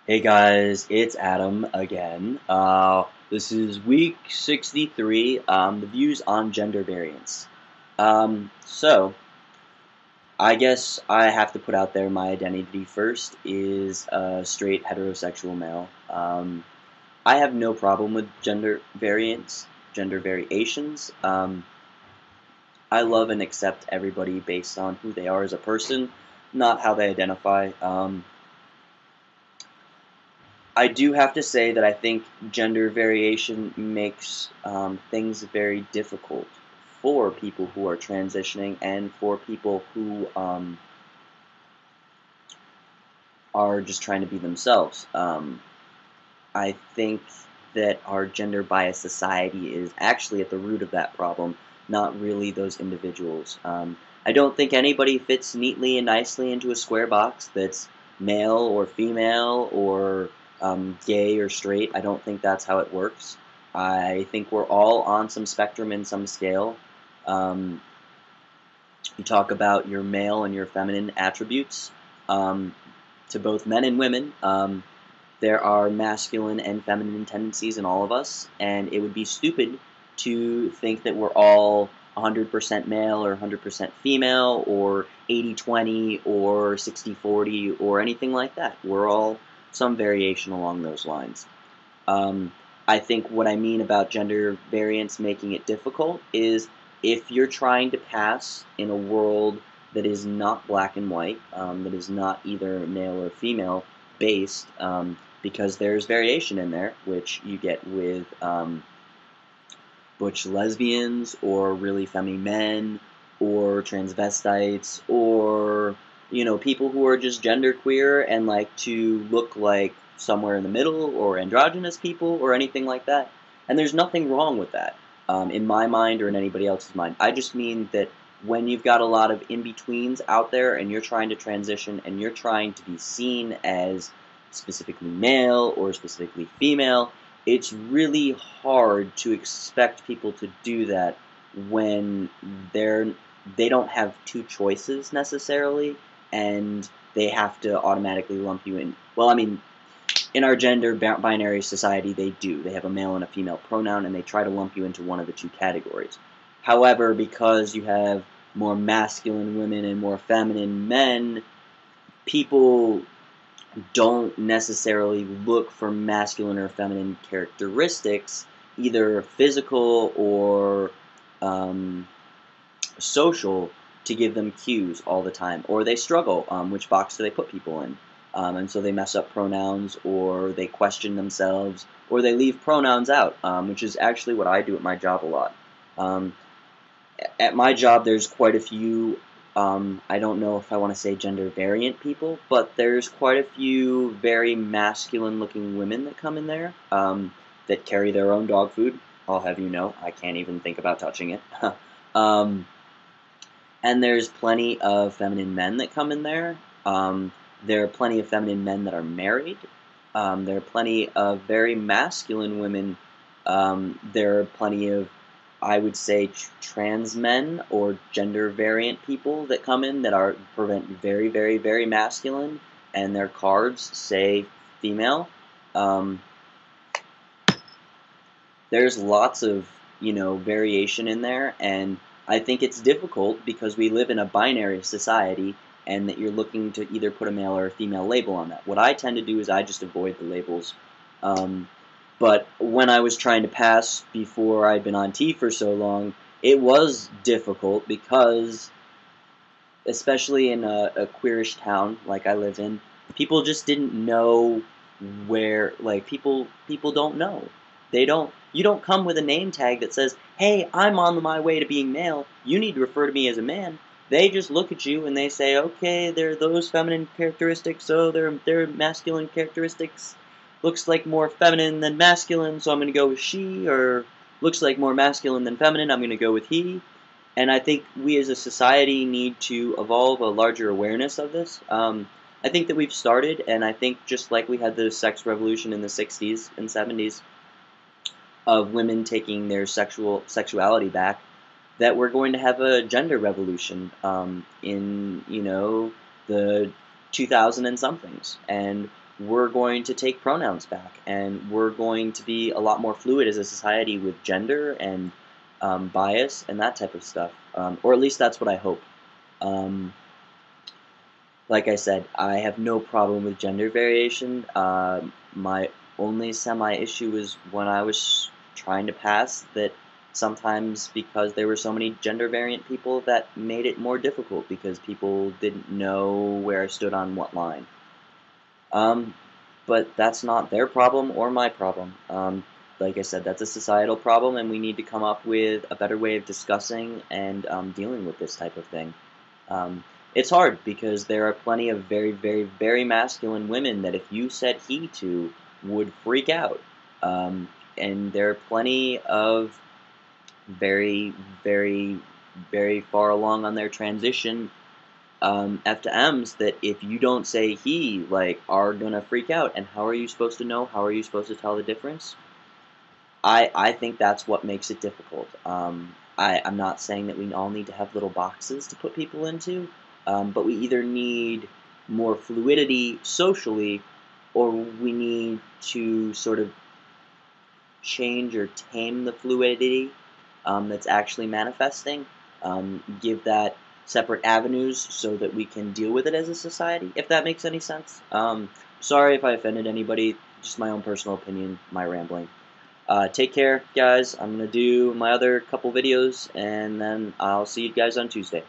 Hey guys, it's Adam again. This is week 63, the views on gender variance. So, I guess I have to put out there my identity first is a straight heterosexual male. I have no problem with gender variance, gender variations. I love and accept everybody based on who they are as a person, not how they identify. I do have to say that I think gender variation makes things very difficult for people who are transitioning and for people who are just trying to be themselves. I think that our gender biased society is actually at the root of that problem, not really those individuals. I don't think anybody fits neatly and nicely into a square box that's male or female or gay or straight. I don't think that's how it works. I think we're all on some spectrum in some scale. Um, you talk about your male and your feminine attributes um, to both men and women. There are masculine and feminine tendencies in all of us, and it would be stupid to think that we're all 100% male or 100% female or 80-20 or 60-40 or anything like that. We're all some variation along those lines. Um, I think what I mean about gender variance making it difficult is if you're trying to pass in a world that is not black and white, that is not either male or female based, because there's variation in there, which you get with butch lesbians or really feminine men or transvestites or people who are just genderqueer and like to look like somewhere in the middle or androgynous people or anything like that. And there's nothing wrong with that in my mind or in anybody else's mind. I just mean that when you've got a lot of in-betweens out there and you're trying to transition and you're trying to be seen as specifically male or specifically female, it's really hard to expect people to do that when they don't have two choices necessarily, and they have to automatically lump you in. Well, I mean, in our gender binary society, they do. They have a male and a female pronoun, and they try to lump you into one of the two categories. However, because you have more masculine women and more feminine men, people don't necessarily look for masculine or feminine characteristics, either physical or um, social, to give them cues all the time. Or they struggle. Which box do they put people in? And so they mess up pronouns, or they question themselves, or they leave pronouns out, which is actually what I do at my job a lot. Um, at my job, there's quite a few, I don't know if I want to say gender variant people, but there's quite a few very masculine looking women that come in there that carry their own dog food. I'll have you know, I can't even think about touching it. um, and there's plenty of feminine men that come in there. There are plenty of feminine men that are married. There are plenty of very masculine women. There are plenty of, I would say, trans men or gender variant people that come in that are very, very, very masculine, and their cards say female. Um, there's lots of variation in there, and I think it's difficult because we live in a binary society, and that you're looking to either put a male or a female label on that. What I tend to do is I just avoid the labels. Um, but when I was trying to pass before I'd been on T for so long, it was difficult because, especially in a queerish town like I live in, people just didn't know where. Like people don't know. They don't. You don't come with a name tag that says, "Hey, I'm on my way to being male. You need to refer to me as a man." They just look at you and they say, "Okay, they're those feminine characteristics. So they're masculine characteristics. Looks like more feminine than masculine, so I'm going to go with she." Or looks like more masculine than feminine, I'm going to go with he. And I think we as a society need to evolve a larger awareness of this. I think that we've started, and I think just like we had the sex revolution in the 60s and 70s of women taking their sexuality back, that we're going to have a gender revolution in the 2000 and somethings. And we're going to take pronouns back, and we're going to be a lot more fluid as a society with gender and bias and that type of stuff. Or at least that's what I hope. Um, like I said, I have no problem with gender variation. My only semi-issue was when I was trying to pass that sometimes because there were so many gender variant people that made it more difficult because people didn't know where I stood on what line. Um, but that's not their problem or my problem. Like I said, that's a societal problem, and we need to come up with a better way of discussing and dealing with this type of thing. Um, it's hard because there are plenty of very, very, very masculine women that if you said he to would freak out. Um, and there are plenty of very, very, very far along on their transition F to M's that if you don't say he, like, are gonna freak out. And how are you supposed to know? How are you supposed to tell the difference? I think that's what makes it difficult. I'm not saying that we all need to have little boxes to put people into, but we either need more fluidity socially, or we need to sort of change or tame the fluidity that's actually manifesting, give that separate avenues so that we can deal with it as a society, if that makes any sense. Sorry if I offended anybody, just my own personal opinion, my rambling. Take care, guys. I'm going to do my other couple videos, and then I'll see you guys on Tuesday.